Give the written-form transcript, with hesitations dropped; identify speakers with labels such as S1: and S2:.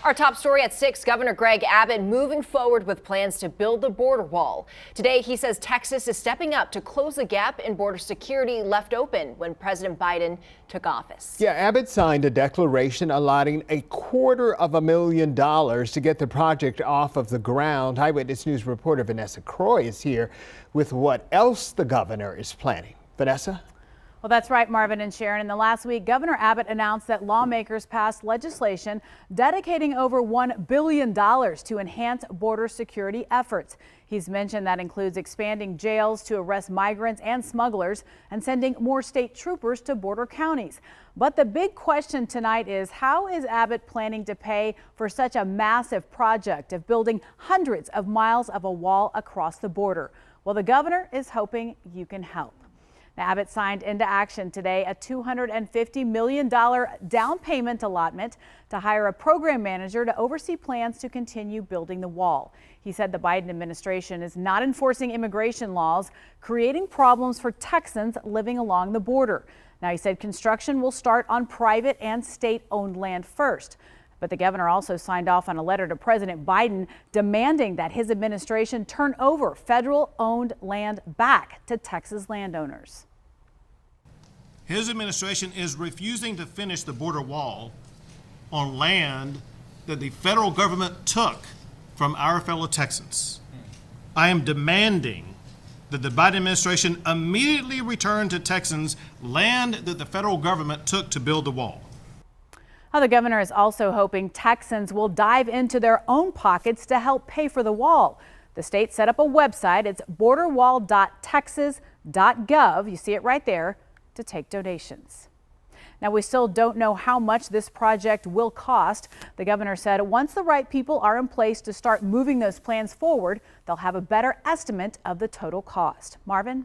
S1: Our top story at 6, Governor Greg Abbott moving forward with plans to build the border wall. Today, he says Texas is stepping up to close the gap in border security left open when President Biden took office.
S2: Yeah, Abbott signed a declaration allotting $250,000 to get the project off of the ground. Eyewitness News reporter Vanessa Croy is here with what else the governor is planning. Vanessa?
S3: Well, that's right, Marvin and Sharon. In the last week, Governor Abbott announced that lawmakers passed legislation dedicating over $1 billion to enhance border security efforts. He's mentioned that includes expanding jails to arrest migrants and smugglers and sending more state troopers to border counties. But the big question tonight is, how is Abbott planning to pay for such a massive project of building hundreds of miles of a wall across the border? Well, the governor is hoping you can help. Now, Abbott signed into action today a $250 million down payment allotment to hire a program manager to oversee plans to continue building the wall. He said the Biden administration is not enforcing immigration laws, creating problems for Texans living along the border. Now, he said construction will start on private and state-owned land first. But the governor also signed off on a letter to President Biden demanding that his administration turn over federal-owned land back to Texas landowners.
S4: His administration is refusing to finish the border wall on land that the federal government took from our fellow Texans. I am demanding that the Biden administration immediately return to Texans land that the federal government took to build the wall.
S3: The governor is also hoping Texans will dive into their own pockets to help pay for the wall. The state set up a website. It's borderwall.texas.gov. You see it right there, to take donations. Now, we still don't know how much this project will cost. The governor said once the right people are in place to start moving those plans forward, they'll have a better estimate of the total cost. Marvin?